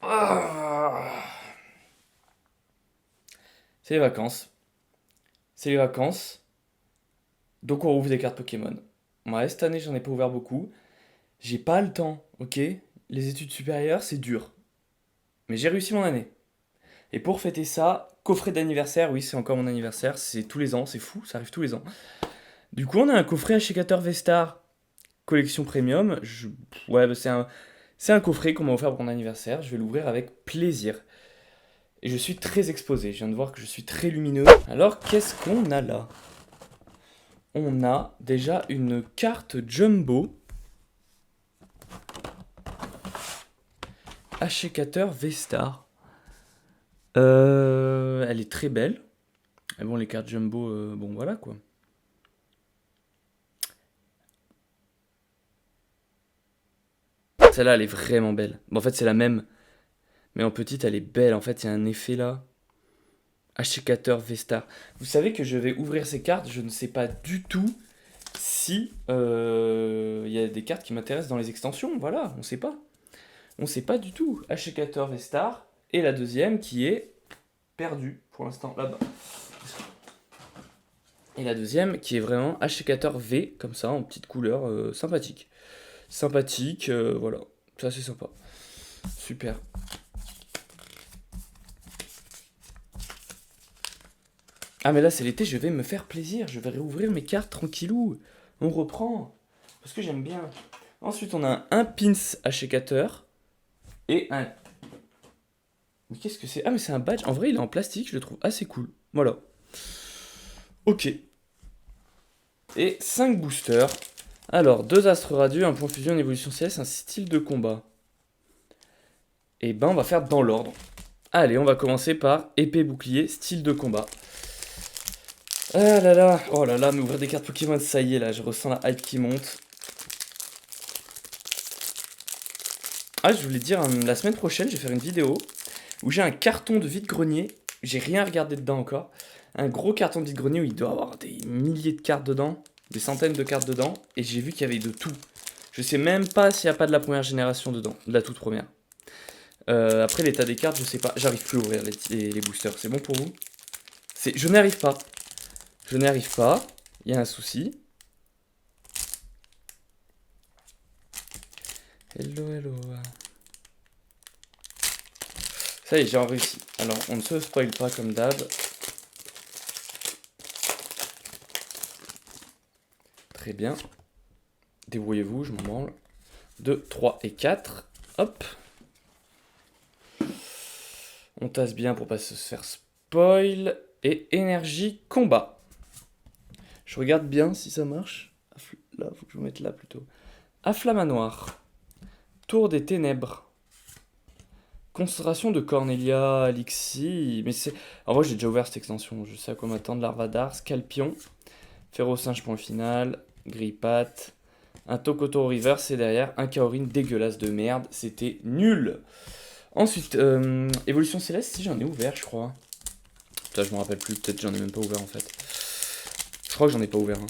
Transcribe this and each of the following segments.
Ah. C'est les vacances. C'est les vacances. Donc on ouvre des cartes Pokémon. Ouais, cette année, j'en ai pas ouvert beaucoup. J'ai pas le temps, ok? Les études supérieures, c'est dur. Mais j'ai réussi mon année. Et pour fêter ça, coffret d'anniversaire, oui, c'est encore mon anniversaire, c'est tous les ans, c'est fou, ça arrive tous les ans. Du coup, on a un coffret Achecator V-Star collection premium. Ouais, bah, c'est un coffret qu'on m'a offert pour mon anniversaire. Je vais l'ouvrir avec plaisir. Et je suis très exposé. Je viens de voir que je suis très lumineux. Alors, qu'est-ce qu'on a là? On a déjà une carte Jumbo Achecator V-Star. Elle est très belle. Mais bon, les cartes Jumbo, bon voilà quoi. Celle-là, elle est vraiment belle. Bon, en fait, c'est la même. Mais en petite, elle est belle. En fait, il y a un effet là. Achecator V-Star. Vous savez que je vais ouvrir ces cartes. Je ne sais pas du tout si il y a des cartes qui m'intéressent dans les extensions. Voilà, on sait pas. On sait pas du tout. Achecator V-Star. Et la deuxième qui est perdue pour l'instant là-bas. Et la deuxième qui est vraiment Achecator V, comme ça, en petite couleur sympathique. Sympathique, voilà. Ça, c'est sympa. Super. Ah, mais là, c'est l'été, je vais me faire plaisir. Je vais réouvrir mes cartes tranquillou. On reprend. Parce que j'aime bien. Ensuite, on a un pins Achecator. Et un. Mais qu'est-ce que c'est? Ah, mais c'est un badge. En vrai, il est en plastique, je le trouve assez cool. Voilà. Ok. Et 5 boosters. Alors, 2 astres radieux, un point fusion, une évolution CS, un style de combat. Et ben, on va faire dans l'ordre. Allez, on va commencer par épée bouclier, style de combat. Ah là là, oh là là, mais ouvrir des cartes Pokémon, ça y est, là, je ressens la hype qui monte. Ah, je voulais dire, la semaine prochaine, je vais faire une vidéo où j'ai un carton de vide-grenier. J'ai rien regardé dedans encore. Un gros carton de vide-grenier où il doit avoir des milliers de cartes dedans, des centaines de cartes dedans, et j'ai vu qu'il y avait de tout. Je sais même pas s'il n'y a pas de la première génération dedans, de la toute première. Après, l'état des cartes, je sais pas. J'arrive plus à ouvrir les boosters. C'est bon pour vous? Je n'arrive pas. Je n'arrive pas. Il y a un souci. Hello, hello. Ça y est, j'ai réussi. Alors, on ne se spoil pas comme d'hab. Très bien. Débrouillez-vous, je m'en branle. 2, 3 et 4. Hop. On tasse bien pour pas se faire spoil. Et énergie combat. Je regarde bien si ça marche. Là, faut que je me mette là plutôt. Afflamanoir. Tour des ténèbres. Concentration de Cornelia, Alixi. Mais c'est. En vrai, j'ai déjà ouvert cette extension. Je sais à quoi m'attendre. Larvadar, Scalpion. Férocinge point final. Grippat. Un Tokoto River, c'est derrière. Un Kaorin dégueulasse de merde. C'était nul. Ensuite, Évolution Céleste, si j'en ai ouvert, je crois. Putain, je me rappelle plus. Peut-être que j'en ai même pas ouvert en fait. Je crois que j'en ai pas ouvert. Hein.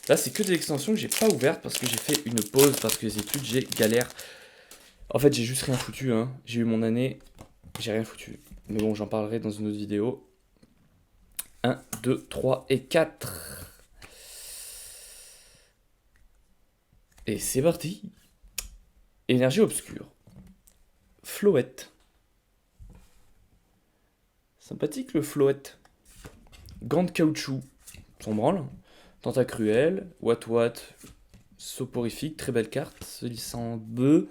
Là, c'est que des extensions que j'ai pas ouvertes parce que j'ai fait une pause, parce que les études, j'ai galère. En fait, j'ai juste rien foutu. Hein. J'ai eu mon année, j'ai rien foutu. Mais bon, j'en parlerai dans une autre vidéo. 1, 2, 3 et 4. Et c'est parti. Énergie obscure. Floette. Sympathique le Floette. Gant de caoutchouc. S'en branle. Tentacruel. Wat. Soporifique. Très belle carte. Solissant bœuf.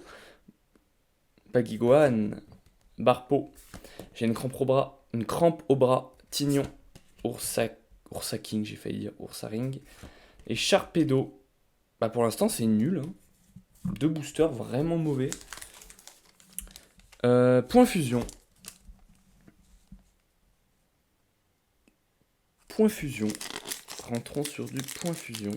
Baguiguane. Barpo. J'ai une crampe au bras. Une crampe au bras. Tignon. Ursa King, j'ai failli dire Ursaring. Et Sharpedo. Bah pour l'instant c'est nul. Hein. 2 boosters vraiment mauvais. Point fusion. Point fusion. Rentrons sur du point fusion.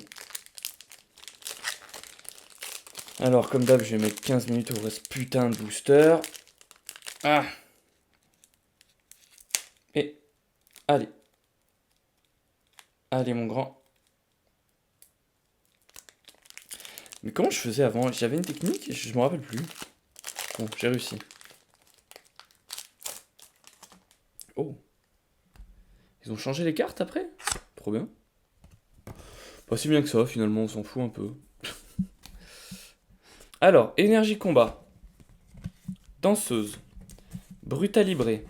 Alors comme d'hab je vais mettre 15 minutes au reste putain de booster. Ah. Et allez. Allez mon grand. Mais comment je faisais avant? J'avais une technique, je me rappelle plus. Bon, j'ai réussi. Oh. Ils ont changé les cartes après? Trop bien. Pas si bien que ça, finalement, on s'en fout un peu. Alors, énergie combat. Danseuse. Brutalibré.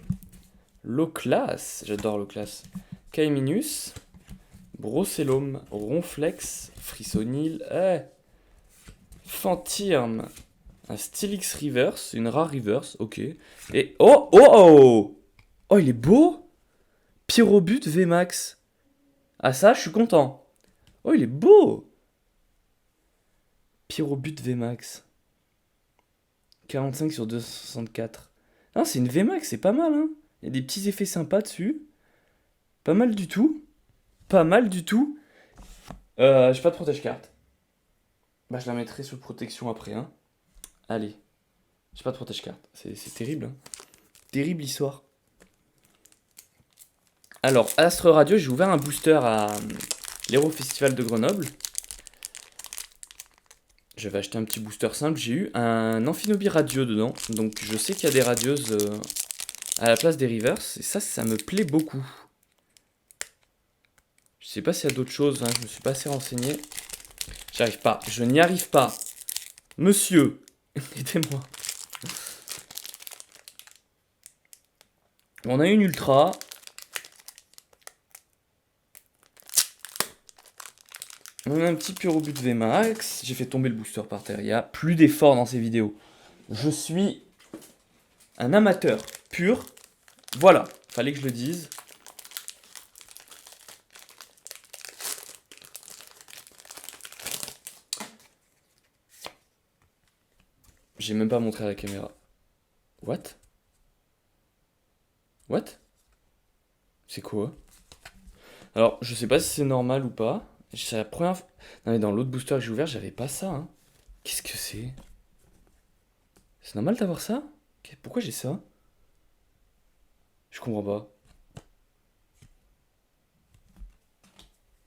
Low class. J'adore low class. Kaiminus. Brocellum. Ronflex. Frissonil. Fantirm. Un Stylix Reverse. Une rare Reverse. Ok. Et. Oh! Oh! Oh! Oh, il est beau! Pyrobut VMAX. Ah, ça, je suis content. Oh, il est beau! Pyrobut VMAX. 45 sur 264. Ah, c'est une VMAX, c'est pas mal, hein. Il y a des petits effets sympas dessus. Pas mal du tout. Pas mal du tout. J'ai pas de protège-carte. Bah, je la mettrai sous protection après, hein. Allez. J'ai pas de protège-carte. C'est terrible, hein. Terrible histoire. Alors, Astre Radio, j'ai ouvert un booster à l'Hero Festival de Grenoble. J'avais acheté un petit booster simple. J'ai eu un Amphinobie radio dedans. Donc, je sais qu'il y a des radieuses à la place des rivers. Et ça me plaît beaucoup. Je sais pas s'il y a d'autres choses, hein. Je me suis pas assez renseigné. J'arrive pas. Je n'y arrive pas. Monsieur, aidez-moi. On a une ultra. On a un petit Pyrobut VMAX. J'ai fait tomber le booster par terre. Il n'y a plus d'effort dans ces vidéos. Je suis un amateur pur. Voilà, fallait que je le dise. J'ai même pas montré à la caméra. What? What? C'est quoi? Alors, je sais pas si c'est normal ou pas. C'est la première fois. Non, mais dans l'autre booster que j'ai ouvert, j'avais pas ça, hein. Qu'est-ce que c'est? C'est normal d'avoir ça? Pourquoi j'ai ça? Je comprends pas.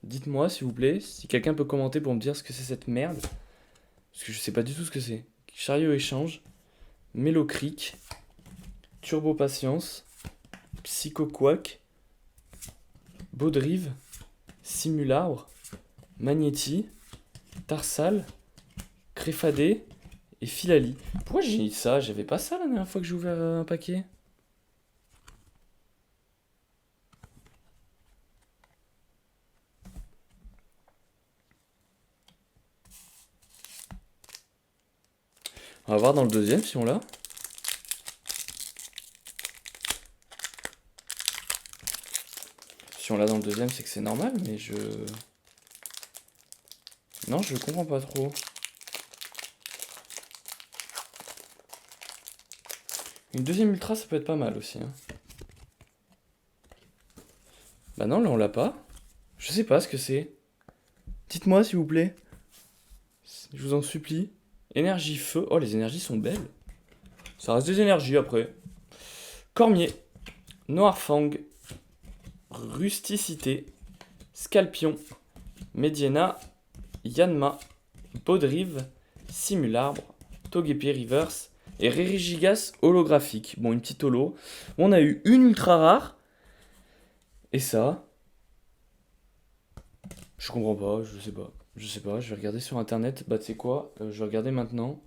Dites-moi, s'il vous plaît, si quelqu'un peut commenter pour me dire ce que c'est cette merde. Parce que je sais pas du tout ce que c'est. Chariot échange. Mélocric. Turbo patience. Psycho Quack. Baudrive. Simulabre. Magnéti. Tarsal. Créfadé. Et Filali. Pourquoi j'ai ça? J'avais pas ça la dernière fois que j'ai ouvert un paquet. On va voir dans le deuxième si on l'a. Si on l'a dans le deuxième, c'est que c'est normal, mais je... Non, je comprends pas trop. Une deuxième ultra, ça peut être pas mal aussi, hein. Bah non, là on l'a pas. Je sais pas ce que c'est. Dites-moi s'il vous plaît. Je vous en supplie. Énergie feu. Oh, les énergies sont belles. Ça reste des énergies après. Cormier. Noirfang. Rusticité. Scalpion. Mediena. Yanma. Baudrive. Simulabre. Togepi Reverse. Et Rérigigas holographique. Bon, une petite holo. On a eu une ultra rare. Et ça. Je comprends pas, je sais pas. Je sais pas, je vais regarder sur internet. Bah, tu sais quoi? Je vais regarder maintenant.